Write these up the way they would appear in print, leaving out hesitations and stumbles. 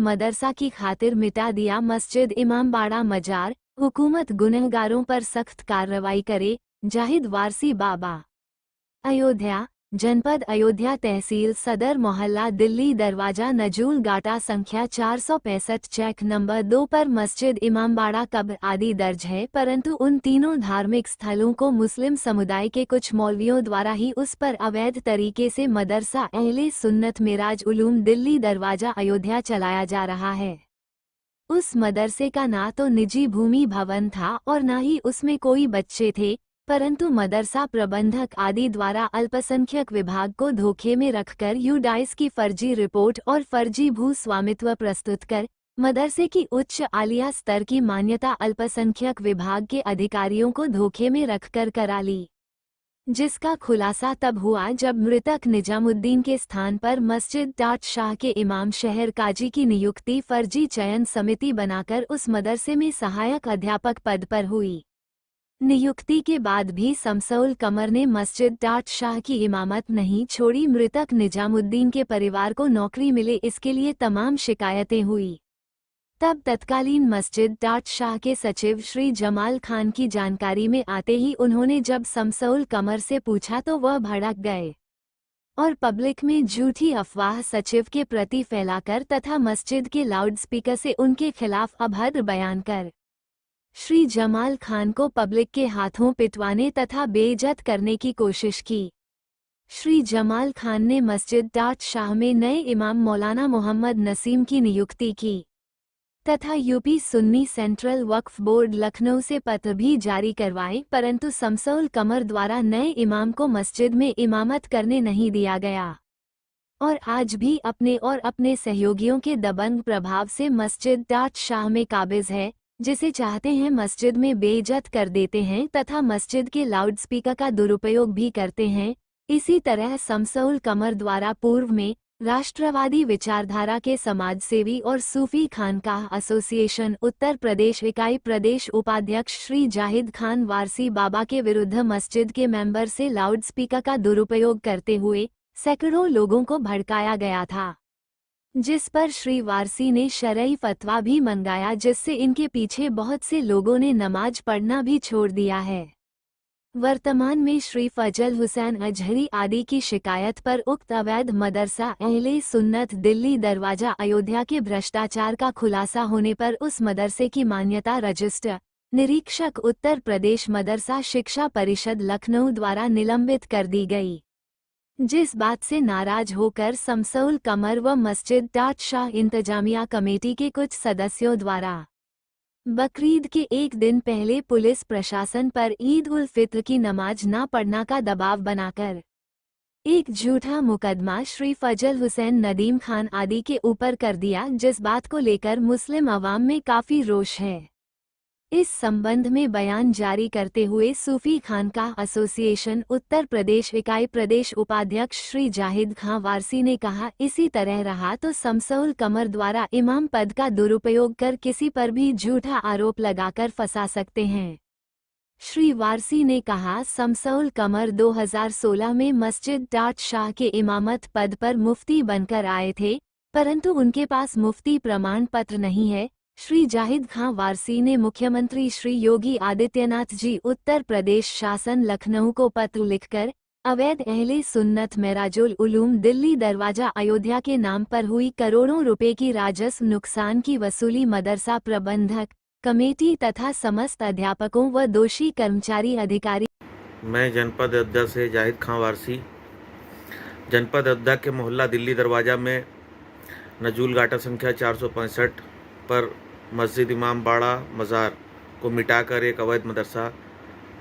मदरसा की खातिर मिटा दिया मस्जिद इमामबाड़ा मजार, हुकूमत गुनहगारों पर सख्त कार्रवाई करे। जाहिद वारसी बाबा। अयोध्या जनपद अयोध्या तहसील सदर मोहल्ला दिल्ली दरवाजा नजूल गाटा संख्या 465 चेक नंबर 2 पर मस्जिद इमामबाड़ा कब्र आदि दर्ज है, परंतु उन तीनों धार्मिक स्थलों को मुस्लिम समुदाय के कुछ मौलवियों द्वारा ही उस पर अवैध तरीके से मदरसा अहले सुन्नत मिराज उलूम दिल्ली दरवाजा अयोध्या चलाया जा रहा है। उस मदरसे का ना तो निजी भूमि भवन था और न ही उसमें कोई बच्चे थे, परंतु मदरसा प्रबंधक आदि द्वारा अल्पसंख्यक विभाग को धोखे में रखकर यूडाइस की फर्जी रिपोर्ट और फर्जी भू स्वामित्व प्रस्तुत कर मदरसे की उच्च आलिया स्तर की मान्यता अल्पसंख्यक विभाग के अधिकारियों को धोखे में रखकर करा ली, जिसका खुलासा तब हुआ जब मृतक निजामुद्दीन के स्थान पर मस्जिद टाट शाह के इमाम शहर काजी की नियुक्ति फर्जी चयन समिति बनाकर उस मदरसे में सहायक अध्यापक पद पर हुई। नियुक्ति के बाद भी शमसउल कमर ने मस्जिद टाट शाह की इमामत नहीं छोड़ी। मृतक निजामुद्दीन के परिवार को नौकरी मिले इसके लिए तमाम शिकायतें हुई। तब तत्कालीन मस्जिद टाट शाह के सचिव श्री जमाल खान की जानकारी में आते ही उन्होंने जब शमसउल कमर से पूछा तो वह भड़क गए और पब्लिक में झूठी अफवाह सचिव के प्रति फैलाकर तथा मस्जिद के लाउडस्पीकर से उनके खिलाफ अभद्र बयान कर श्री जमाल खान को पब्लिक के हाथों पिटवाने तथा बेइज्जत करने की कोशिश की। श्री जमाल खान ने मस्जिद टाट शाह में नए इमाम मौलाना मोहम्मद नसीम की नियुक्ति की तथा यूपी सुन्नी सेंट्रल वक्फ बोर्ड लखनऊ से पत्र भी जारी करवाए, परंतु शमसउल कमर द्वारा नए इमाम को मस्जिद में इमामत करने नहीं दिया गया और आज भी अपने और अपने सहयोगियों के दबंग प्रभाव से मस्जिद टाट शाह में काबिज है। जिसे चाहते हैं मस्जिद में बेइज्जत कर देते हैं तथा मस्जिद के लाउडस्पीकर का दुरुपयोग भी करते हैं। इसी तरह शमसउल कमर द्वारा पूर्व में राष्ट्रवादी विचारधारा के समाजसेवी और सूफी खानकाह एसोसिएशन उत्तर प्रदेश इकाई प्रदेश उपाध्यक्ष श्री जाहिद खान वारसी बाबा के विरुद्ध मस्जिद के मेंबर से लाउडस्पीकर का दुरुपयोग करते हुए सैकड़ों लोगों को भड़काया गया था, जिस पर श्री वारसी ने शरई फतवा भी मंगाया, जिससे इनके पीछे बहुत से लोगों ने नमाज पढ़ना भी छोड़ दिया है। वर्तमान में श्री फजल हुसैन अजहरी आदि की शिकायत पर उक्त अवैध मदरसा अहले सुन्नत दिल्ली दरवाजा अयोध्या के भ्रष्टाचार का खुलासा होने पर उस मदरसे की मान्यता रजिस्टर निरीक्षक उत्तर प्रदेश मदरसा शिक्षा परिषद लखनऊ द्वारा निलंबित कर दी गई, जिस बात से नाराज होकर शमसउल कमर व मस्जिद टाट शाह इंतजामिया कमेटी के कुछ सदस्यों द्वारा बकरीद के एक दिन पहले पुलिस प्रशासन पर ईद उल फित्र की नमाज न पढ़ना का दबाव बनाकर एक झूठा मुकदमा श्री फजल हुसैन नदीम खान आदि के ऊपर कर दिया, जिस बात को लेकर मुस्लिम अवाम में काफी रोष है। इस संबंध में बयान जारी करते हुए सूफी खानकाह एसोसिएशन उत्तर प्रदेश इकाई प्रदेश उपाध्यक्ष श्री जाहिद खान वारसी ने कहा, इसी तरह रहा तो शमसउल कमर द्वारा इमाम पद का दुरुपयोग कर किसी पर भी झूठा आरोप लगाकर फंसा सकते हैं। श्री वारसी ने कहा, शमसउल कमर 2016 में मस्जिद टाट शाह के इमामत पद पर मुफ्ती बनकर आए थे, परंतु उनके पास मुफ्ती प्रमाण पत्र नहीं है। श्री जाहिद खान वारसी ने मुख्यमंत्री श्री योगी आदित्यनाथ जी उत्तर प्रदेश शासन लखनऊ को पत्र लिखकर अवैध अहले सुन्नत मिराजुल उलूम दिल्ली दरवाजा अयोध्या के नाम पर हुई करोड़ों रुपए की राजस्व नुकसान की वसूली मदरसा प्रबंधक कमेटी तथा समस्त अध्यापकों व दोषी कर्मचारी अधिकारी। मैं जनपद अयोध्या से जाहिद खान वारसी, जनपद अयोध्या के मोहल्ला दिल्ली दरवाजा में नजूल गाटा संख्या 465 पर मस्जिद इमामबाड़ा मज़ार को मिटाकर एक अवैध मदरसा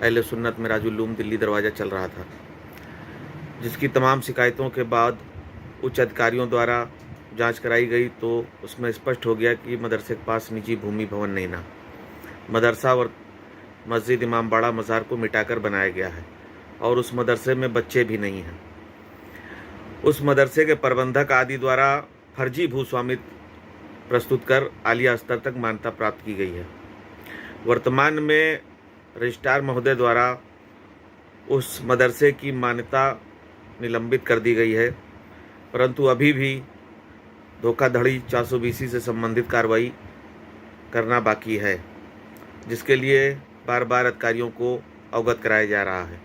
अहले सुन्नत मिराजुल उलूम दिल्ली दरवाज़ा चल रहा था, जिसकी तमाम शिकायतों के बाद उच्च अधिकारियों द्वारा जांच कराई गई तो उसमें स्पष्ट हो गया कि मदरसे के पास निजी भूमि भवन नहीं ना मदरसा और मस्जिद इमामबाड़ा मज़ार को मिटाकर बनाया गया है और उस मदरसे में बच्चे भी नहीं हैं। उस मदरसे के प्रबंधक आदि द्वारा फर्जी भूस्वामित्व प्रस्तुत कर आलिया स्तर तक मान्यता प्राप्त की गई है। वर्तमान में रजिस्ट्रार महोदय द्वारा उस मदरसे की मान्यता निलंबित कर दी गई है, परंतु अभी भी धोखाधड़ी 420 से संबंधित कार्रवाई करना बाकी है, जिसके लिए बार बार अधिकारियों को अवगत कराया जा रहा है।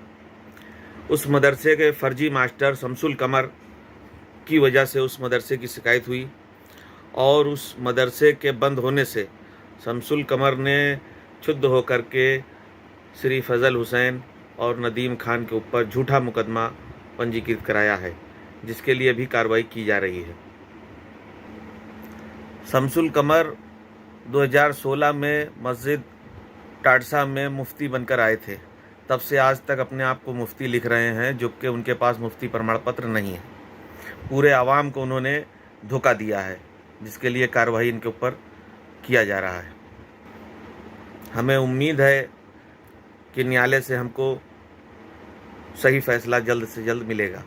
उस मदरसे के फर्जी मास्टर शमसुल कमर की वजह से उस मदरसे की शिकायत हुई और उस मदरसे के बंद होने से शमसुल कमर ने क्षुब्ध होकर के श्री फजल हुसैन और नदीम खान के ऊपर झूठा मुकदमा पंजीकृत कराया है, जिसके लिए भी कार्रवाई की जा रही है। शमसुल कमर 2016 में मस्जिद टाडसा में मुफ्ती बनकर आए थे। तब से आज तक अपने आप को मुफ्ती लिख रहे हैं, जो कि उनके पास मुफ्ती प्रमाण पत्र नहीं है। पूरे आवाम को उन्होंने धोखा दिया है, जिसके लिए कार्रवाई इनके ऊपर किया जा रहा है। हमें उम्मीद है कि न्यायालय से हमको सही फैसला जल्द से जल्द मिलेगा।